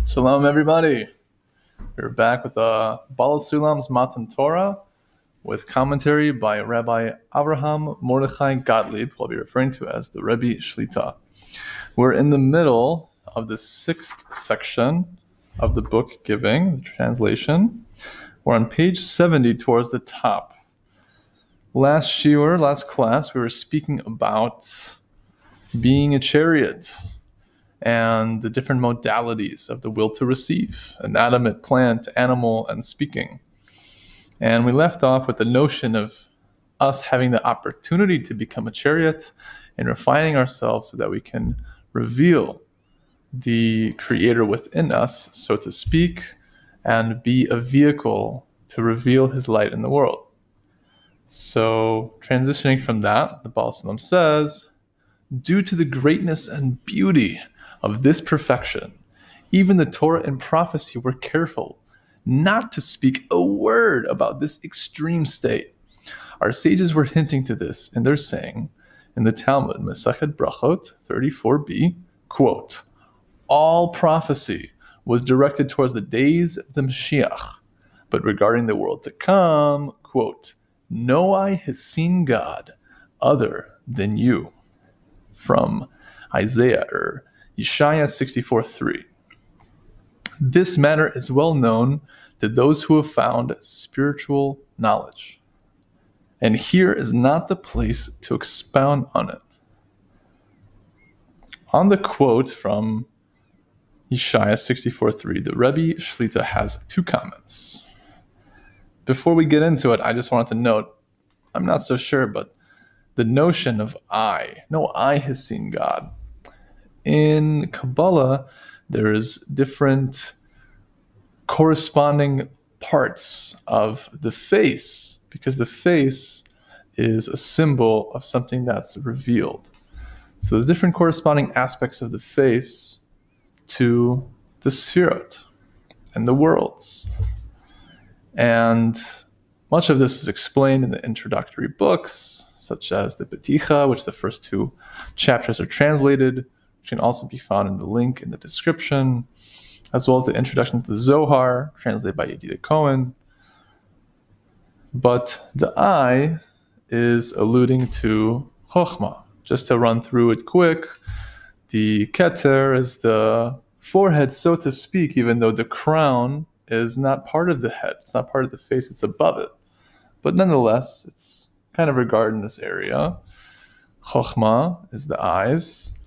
Shalom, everybody. We're back with the Baal HaSulam's Matan Torah with commentary by Rebbe Avraham Morechai Gottlieb, who I'll be referring to as the Rebbe Shlita. We're in the middle of the sixth section of the book Giving, the translation. We're on page 70 towards the top. Last class, we were speaking about being a chariot and the different modalities of the will to receive, inanimate, plant, animal, and speaking. And we left off with the notion of us having the opportunity to become a chariot and refining ourselves so that we can reveal the Creator within us, so to speak, and be a vehicle to reveal His light in the world. So, transitioning from that, the Baal HaSulam says, due to the greatness and beauty of this perfection, even the Torah and prophecy were careful not to speak a word about this extreme state. Our sages were hinting to this in their saying in the Talmud, Masechet Brachot 34b, quote, all prophecy was directed towards the days of the Mashiach, but regarding the world to come, quote, no eye has seen God other than you. From Isaiah or Yeshaya 64:3. This matter is well known to those who have found spiritual knowledge. And here is not the place to expound on it. On the quote from Yeshaya 64:3, the Rebbe Shlita has two comments. Before we get into it, I just wanted to note, I'm not so sure, but the notion of no eye has seen God. In Kabbalah, there's different corresponding parts of the face, because the face is a symbol of something that's revealed. So there's different corresponding aspects of the face to the Sefirot and the worlds. And much of this is explained in the introductory books, such as the Beticha, which the first two chapters are translated, which can also be found in the link in the description, as well as the introduction to the Zohar, translated by Yehudah Cohen. But the eye is alluding to Chokhmah. Just to run through it quick, the Keter is the forehead, so to speak, even though the crown is not part of the head. It's not part of the face, it's above it. But nonetheless, it's kind of regarded in this area. Chokhmah is the eyes.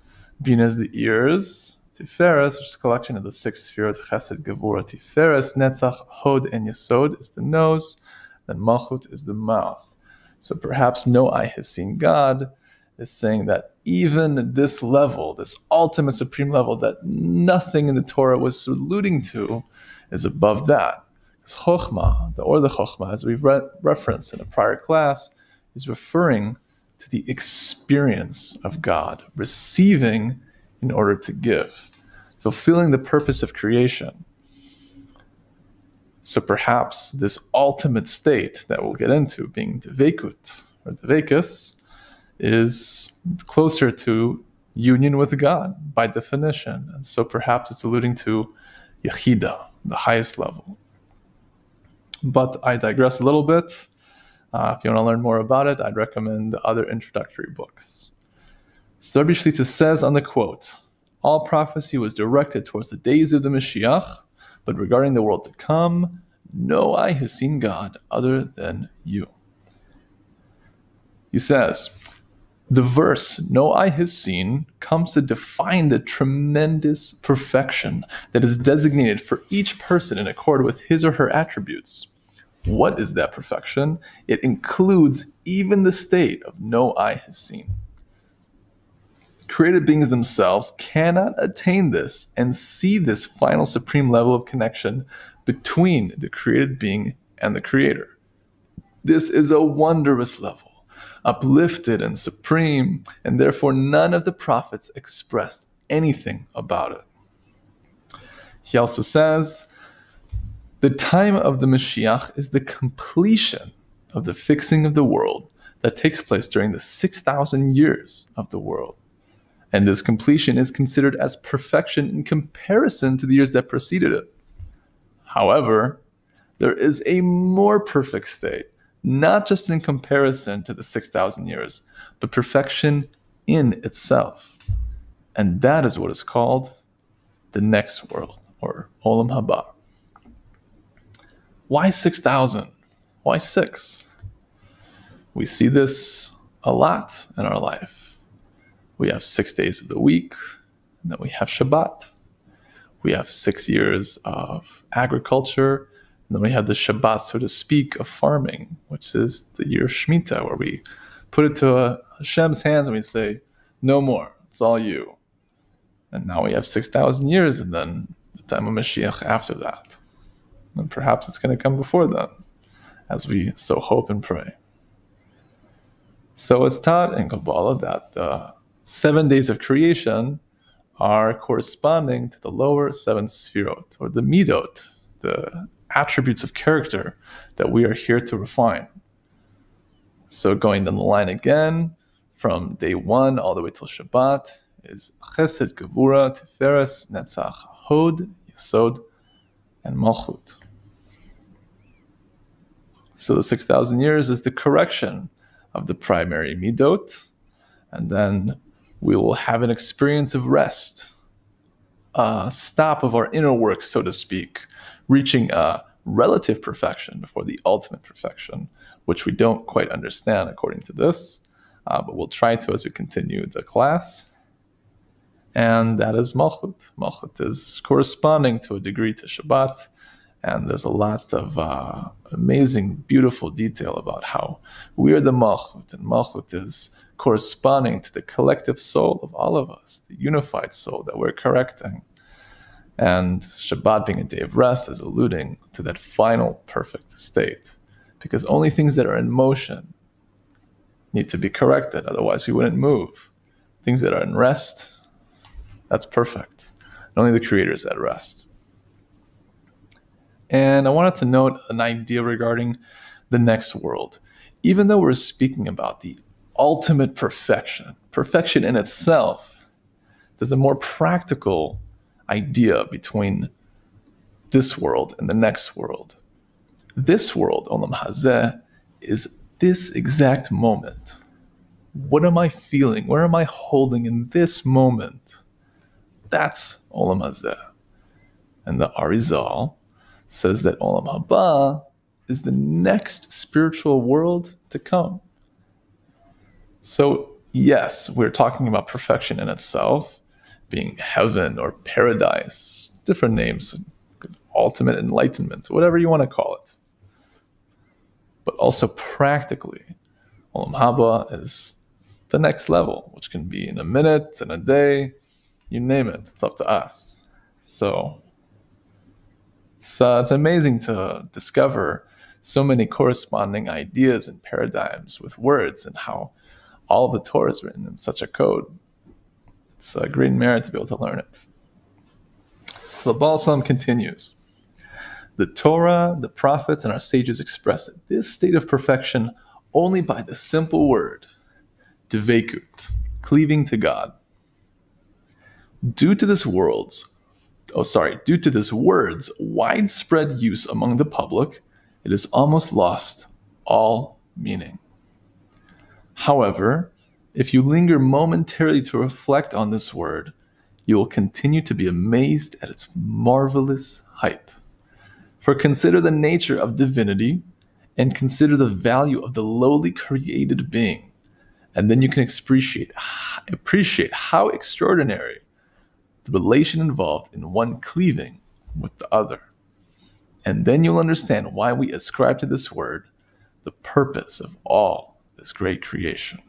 Bina is the ears. Tiferes, which is a collection of the six Sefirot, Chesed, Gevurah, Tiferes, Netzach, Hod, and Yesod is the nose. Then Malchut is the mouth. So perhaps no eye has seen God is saying that even this level, this ultimate supreme level that nothing in the Torah was alluding to, is above that. Because Chokhmah, the Chokhmah, as we've referenced in a prior class, is referring to the experience of God, receiving in order to give, fulfilling the purpose of creation. So perhaps this ultimate state that we'll get into, being Devekut or Devekus, is closer to union with God by definition. And so perhaps it's alluding to Yehudah, the highest level. But I digress a little bit. If you want to learn more about it, I'd recommend the other introductory books. So Rebbe Shlita says on the quote, all prophecy was directed towards the days of the Mashiach, but regarding the world to come, no eye has seen God other than you. He says, the verse, no eye has seen, comes to define the tremendous perfection that is designated for each person in accord with his or her attributes. What is that perfection? It includes even the state of no eye has seen. Created beings themselves cannot attain this and see this final supreme level of connection between the created being and the Creator. This is a wondrous level, uplifted and supreme, and therefore none of the prophets expressed anything about it. He also says, the time of the Mashiach is the completion of the fixing of the world that takes place during the 6,000 years of the world. And this completion is considered as perfection in comparison to the years that preceded it. However, there is a more perfect state, not just in comparison to the 6,000 years, but perfection in itself. And that is what is called the next world, or Olam Haba. Why 6,000? Why 6? We see this a lot in our life. We have 6 days of the week, and then we have Shabbat. We have 6 years of agriculture, and then we have the Shabbat, so to speak, of farming, which is the year of Shemitah, where we put it to Hashem's hands and we say, no more, it's all you. And now we have 6,000 years, and then the time of Mashiach after that. And perhaps it's going to come before then, as we so hope and pray. So it's taught in Kabbalah that the 7 days of creation are corresponding to the lower 7 sefirot, or the midot, the attributes of character that we are here to refine. So going down the line again, from day 1 all the way till Shabbat, is Chesed, Gevura, Tiferes, Netzach, Hod, Yesod, and Malchut. So the 6,000 years is the correction of the primary midot, and then we will have an experience of rest, a stop of our inner work, so to speak, reaching a relative perfection before the ultimate perfection, which we don't quite understand according to this, but we'll try to as we continue the class. And that is Malchut. Malchut is corresponding to a degree to Shabbat, and there's a lot of amazing, beautiful detail about how we are the Malchut, and Malchut is corresponding to the collective soul of all of us, the unified soul that we're correcting. And Shabbat being a day of rest is alluding to that final perfect state, because only things that are in motion need to be corrected, otherwise we wouldn't move. Things that are in rest, that's perfect. And only the Creator is at rest. And I wanted to note an idea regarding the next world. Even though we're speaking about the ultimate perfection, perfection in itself, there's a more practical idea between this world and the next world. This world, Olam Hazeh, is this exact moment. What am I feeling? Where am I holding in this moment? That's Olam Hazeh. And the Arizal says that Olam Haba is the next spiritual world to come. So yes, we're talking about perfection in itself, being heaven or paradise, different names, ultimate enlightenment, whatever you want to call it. But also practically, Olam Haba is the next level, which can be in a minute, in a day, you name it, it's up to us. So it's amazing to discover so many corresponding ideas and paradigms with words, and how all of the Torah is written in such a code. It's a great merit to be able to learn it. So the Baal HaSulam continues. The Torah, the prophets, and our sages express this state of perfection only by the simple word, devekut, cleaving to God. Due to this word's widespread use among the public, it has almost lost all meaning. However, if you linger momentarily to reflect on this word, you will continue to be amazed at its marvelous height. For consider the nature of divinity, and consider the value of the lowly created being, and then you can appreciate how extraordinary the relation involved in one cleaving with the other. And then you'll understand why we ascribe to this word the purpose of all this great creation.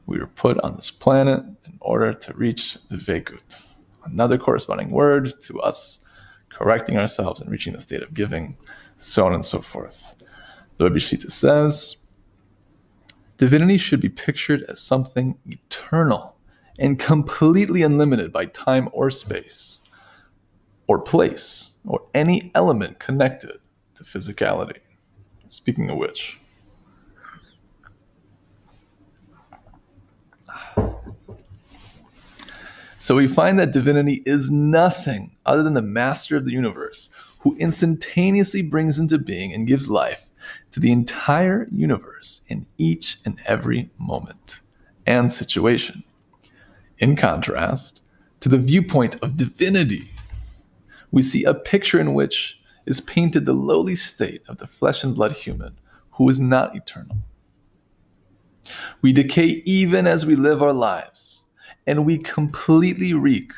We were put on this planet in order to reach the Vekut, another corresponding word to us correcting ourselves and reaching the state of giving, so on and so forth. The Rebbe Shlita says, divinity should be pictured as something eternal and completely unlimited by time or space, or place, or any element connected to physicality. Speaking of which, So we find that divinity is nothing other than the master of the universe, who instantaneously brings into being and gives life to the entire universe in each and every moment and situation. In contrast to the viewpoint of divinity, we see a picture in which is painted the lowly state of the flesh and blood human who is not eternal. We decay even as we live our lives, and we completely reek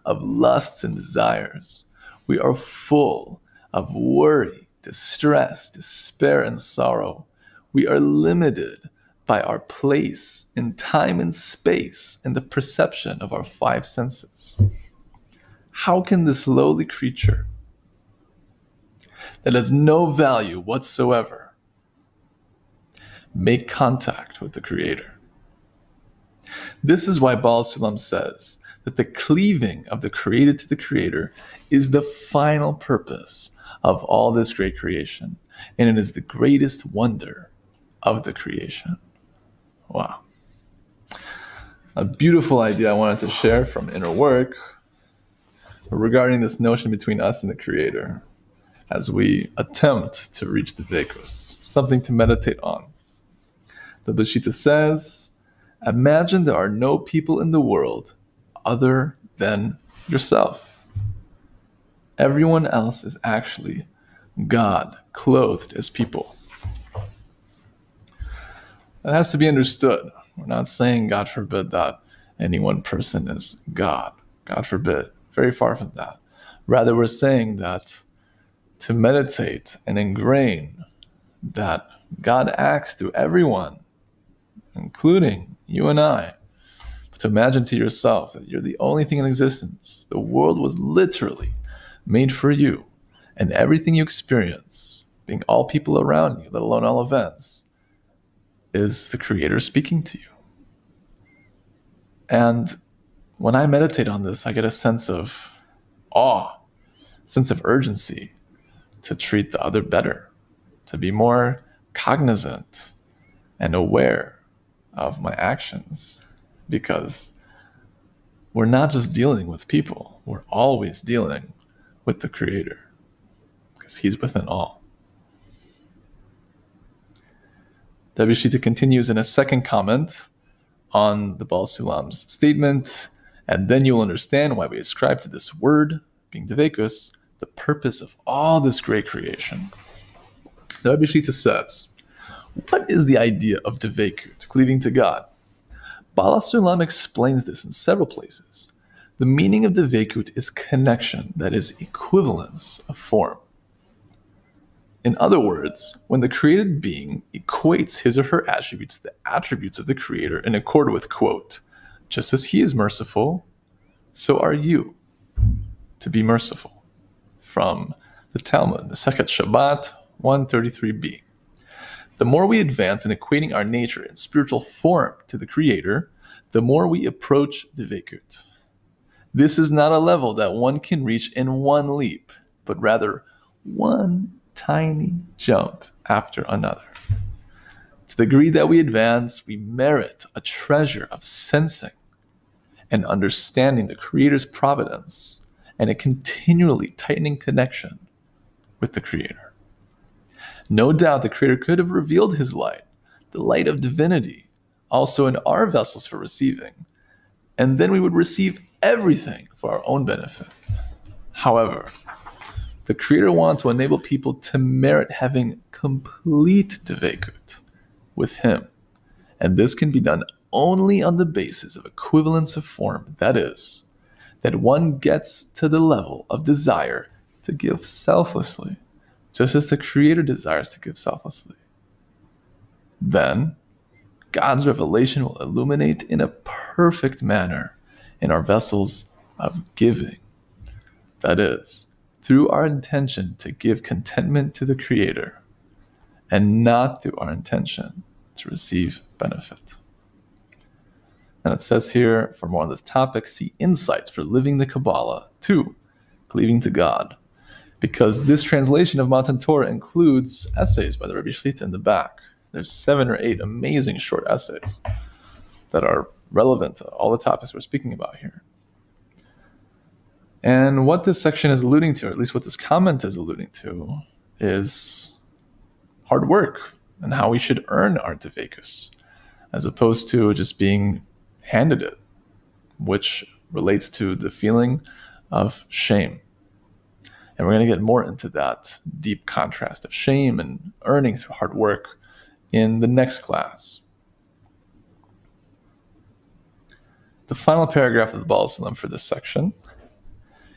of lusts and desires. We are full of worry, distress, despair, and sorrow. We are limited by our place in time and space and the perception of our five senses. How can this lowly creature that has no value whatsoever make contact with the Creator? This is why Baal HaSulam says that the cleaving of the created to the Creator is the final purpose of all this great creation, and it is the greatest wonder of the creation. Wow. A beautiful idea I wanted to share from inner work regarding this notion between us and the Creator as we attempt to reach the Vekus, something to meditate on. The Bashita says, imagine there are no people in the world other than yourself. Everyone else is actually God, clothed as people. That has to be understood. We're not saying, God forbid, that any one person is God. God forbid. Very far from that. Rather, we're saying that to meditate and ingrain that God acts through everyone, including you and I. To imagine to yourself that you're the only thing in existence. The world was literally made for you, and everything you experience, being all people around you, let alone all events, is the Creator speaking to you. And when I meditate on this, I get a sense of awe, sense of urgency to treat the other better, to be more cognizant and aware of my actions, because we're not just dealing with people, we're always dealing with the Creator, because He's within all. The Bashita continues in a second comment on the Baal HaSulam's statement, and then you will understand why we ascribe to this word, being Dvekus, the purpose of all this great creation. The Bashita says, what is the idea of Dvekut, cleaving to God? Baal HaSulam explains this in several places. The meaning of Dvekut is connection, that is, equivalence of form. In other words, when the created being equates his or her attributes to the attributes of the Creator in accord with, quote, just as He is merciful, so are you to be merciful. From the Talmud, the Sechet Shabbat 133b. The more we advance in equating our nature and spiritual form to the Creator, the more we approach Dvekut. This is not a level that one can reach in one leap, but rather one tiny jump after another. To the degree that we advance, we merit a treasure of sensing and understanding the Creator's providence and a continually tightening connection with the Creator. No doubt the Creator could have revealed His light, the light of divinity, also in our vessels for receiving, and then we would receive everything for our own benefit. However, the Creator wants to enable people to merit having complete Dvekut with Him, and this can be done only on the basis of equivalence of form, that is, that one gets to the level of desire to give selflessly, just as the Creator desires to give selflessly. Then, God's revelation will illuminate in a perfect manner in our vessels of giving. That is, through our intention to give contentment to the Creator, and not through our intention to receive benefit. And it says here, for more on this topic, see insights for living the Kabbalah, 2, cleaving to God. Because this translation of Matan Torah includes essays by the Rebbe Shlita in the back. There's 7 or 8 amazing short essays that are relevant to all the topics we're speaking about here. And what this section is alluding to, or at least what this comment is alluding to, is hard work and how we should earn our dvekus, as opposed to just being handed it, which relates to the feeling of shame. And we're going to get more into that deep contrast of shame and earning through hard work in the next class. The final paragraph of the Baal HaSulam for this section.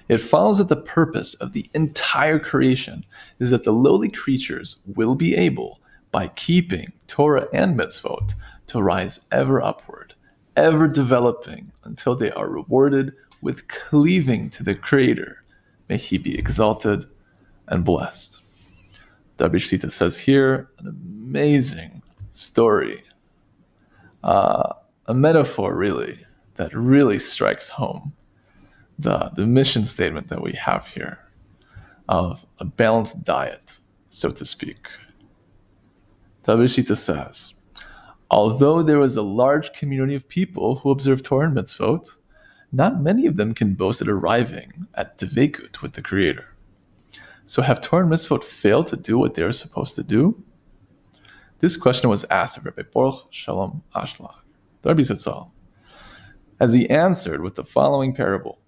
It follows that the purpose of the entire creation is that the lowly creatures will be able, by keeping Torah and mitzvot, to rise ever upward, ever developing until they are rewarded with cleaving to the Creator. May He be exalted and blessed. The Rebbe Shlita says here an amazing story, a metaphor really, that really strikes home the mission statement that we have here of a balanced diet, so to speak. The Rebbe Shlita says, although there was a large community of people who observe Torah and mitzvot, not many of them can boast at arriving at dveikut with the Creator. So have Torah and mitzvot failed to do what they are supposed to do? This question was asked of Rebbe Baruch Shalom Ashlag, the Rebbe Zatzal, as he answered with the following parable.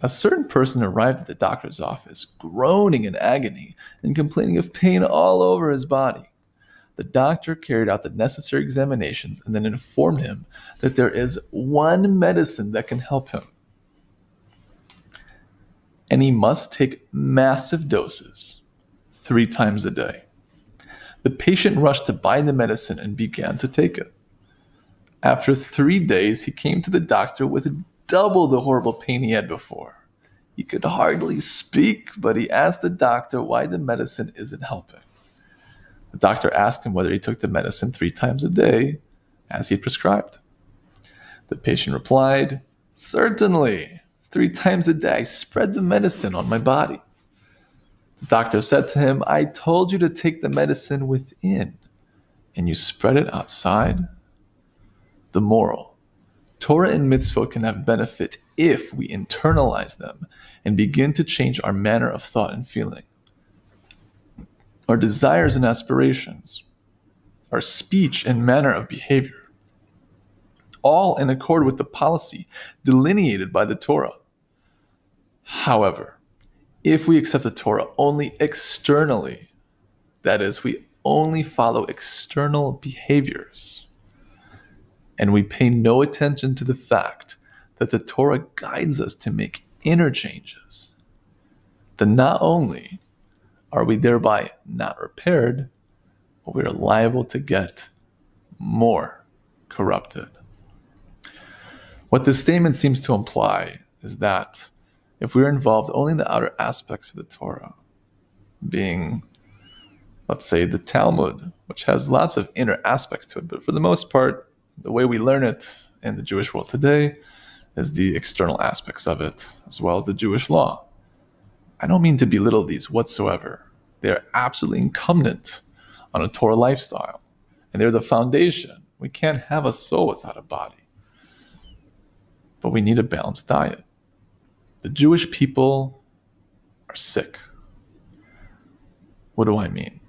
A certain person arrived at the doctor's office, groaning in agony and complaining of pain all over his body. The doctor carried out the necessary examinations and then informed him that there is one medicine that can help him, and he must take massive doses 3 times a day. The patient rushed to buy the medicine and began to take it. After 3 days, he came to the doctor with double the horrible pain he had before. He could hardly speak, but he asked the doctor why the medicine isn't helping. The doctor asked him whether he took the medicine 3 times a day, as he had prescribed. The patient replied, certainly, 3 times a day I spread the medicine on my body. The doctor said to him, I told you to take the medicine within, and you spread it outside. The moral: Torah and mitzvot can have benefit if we internalize them and begin to change our manner of thought and feeling, our desires and aspirations, our speech and manner of behavior, all in accord with the policy delineated by the Torah. However, if we accept the Torah only externally, that is, we only follow external behaviors, and we pay no attention to the fact that the Torah guides us to make inner changes, then not only are we thereby not repaired, but we are liable to get more corrupted. What this statement seems to imply is that if we are involved only in the outer aspects of the Torah, being, let's say, the Talmud, which has lots of inner aspects to it, but for the most part, the way we learn it in the Jewish world today is the external aspects of it, as well as the Jewish law. I don't mean to belittle these whatsoever. They are absolutely incumbent on a Torah lifestyle, and they're the foundation. We can't have a soul without a body. But we need a balanced diet. The Jewish people are sick. What do I mean?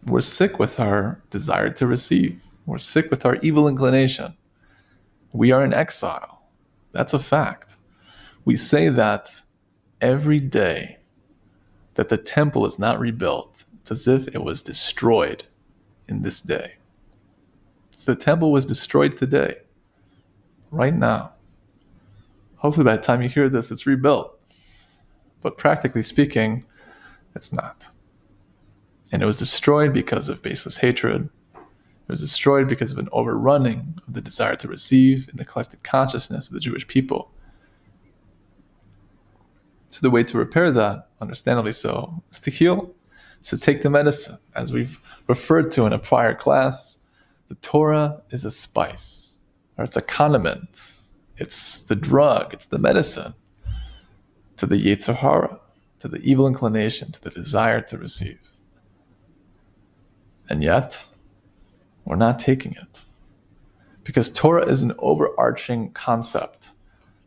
We're sick with our desire to receive. We're sick with our evil inclination. We are in exile. That's a fact. We say that every day that the temple is not rebuilt. It's as if it was destroyed in this day. So the temple was destroyed today, right now. Hopefully by the time you hear this, it's rebuilt. But practically speaking, it's not. And it was destroyed because of baseless hatred. It was destroyed because of an overrunning of the desire to receive in the collective consciousness of the Jewish people. So the way to repair that, understandably so, is to heal. Is to take the medicine. As we've referred to in a prior class, the Torah is a spice, or it's a condiment. It's the drug, it's the medicine to the Yetzer Hara, to the evil inclination, to the desire to receive. And yet, we're not taking it. Because Torah is an overarching concept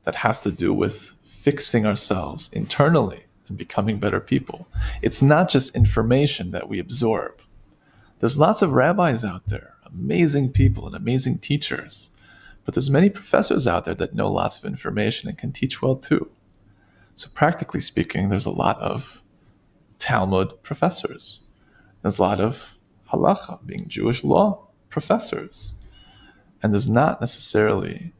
that has to do with fixing ourselves internally and becoming better people. It's not just information that we absorb. There's lots of rabbis out there, amazing people and amazing teachers, but there's many professors out there that know lots of information and can teach well too. So practically speaking, there's a lot of Talmud professors. There's a lot of halacha, being Jewish law professors. And there's not necessarily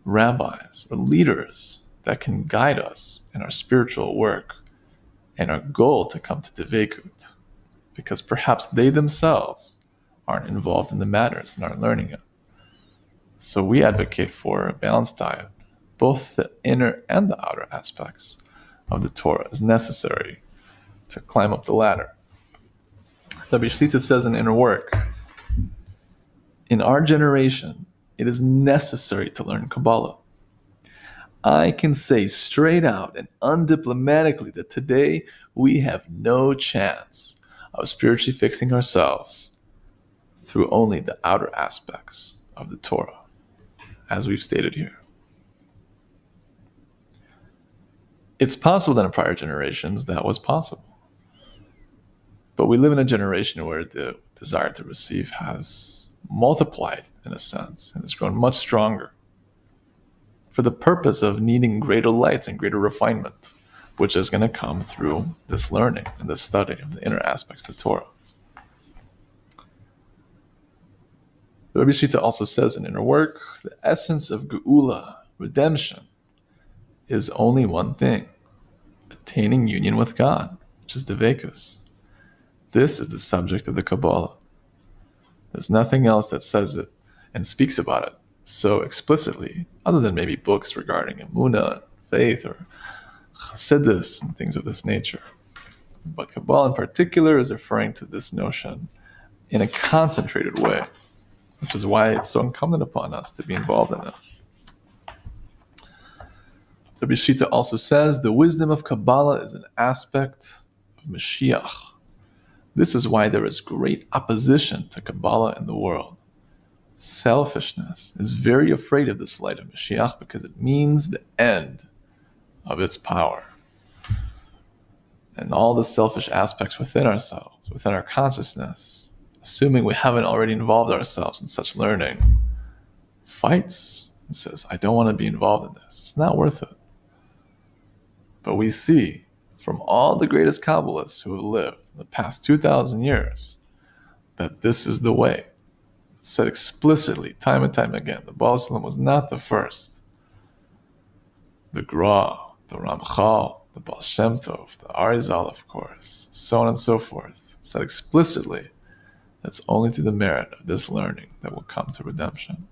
rabbis or leaders that can guide us in our spiritual work and our goal to come to Devekut, because perhaps they themselves aren't involved in the matters and aren't learning it. So we advocate for a balanced diet. Both the inner and the outer aspects of the Torah is necessary to climb up the ladder. Rabbi Shlita says in Inner Work, in our generation, it is necessary to learn Kabbalah. I can say straight out and undiplomatically that today we have no chance of spiritually fixing ourselves through only the outer aspects of the Torah, as we've stated here. It's possible that in prior generations that was possible. But we live in a generation where the desire to receive has multiplied, in a sense, and it's grown much stronger for the purpose of needing greater lights and greater refinement, which is going to come through this learning and this study of the inner aspects of the Torah. Rabbi Shita also says in Inner Work, the essence of Geula, redemption, is only one thing: attaining union with God, which is Devekus. This is the subject of the Kabbalah. There's nothing else that says it and speaks about it so explicitly, other than maybe books regarding Emunah, faith, or Chassidus, and things of this nature. But Kabbalah in particular is referring to this notion in a concentrated way, which is why it's so incumbent upon us to be involved in it. Rabbi Shita also says the wisdom of Kabbalah is an aspect of Mashiach. This is why there is great opposition to Kabbalah in the world. Selfishness is very afraid of this light of Mashiach because it means the end of its power. And all the selfish aspects within ourselves, within our consciousness, assuming we haven't already involved ourselves in such learning, fights and says, I don't want to be involved in this. It's not worth it. But we see from all the greatest Kabbalists who have lived in the past 2,000 years that this is the way. It's said explicitly, time and time again. The Baal HaSulam was not the first. The Gra, the Ramchal, the Baal Shem Tov, the Arizal, of course, so on and so forth, said explicitly that's only through the merit of this learning that will come to redemption.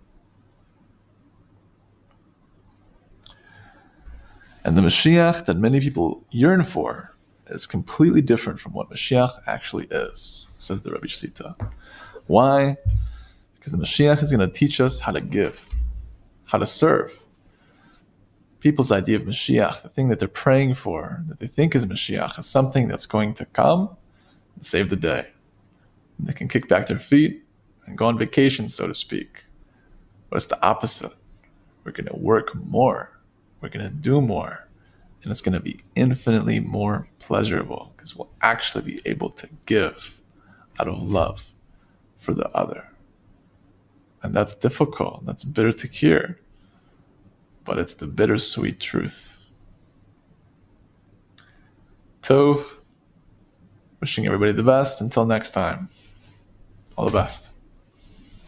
And the Mashiach that many people yearn for is completely different from what Mashiach actually is, says the Rabbi Shlita. Why? Because the Mashiach is going to teach us how to give, how to serve. People's idea of Mashiach, the thing that they're praying for, that they think is Mashiach, is something that's going to come and save the day. And they can kick back their feet and go on vacation, so to speak. But it's the opposite. We're going to work more. We're going to do more, and it's going to be infinitely more pleasurable because we'll actually be able to give out of love for the other. And that's difficult. That's bitter to hear, but it's the bittersweet truth. Tov, wishing everybody the best. Until next time, all the best.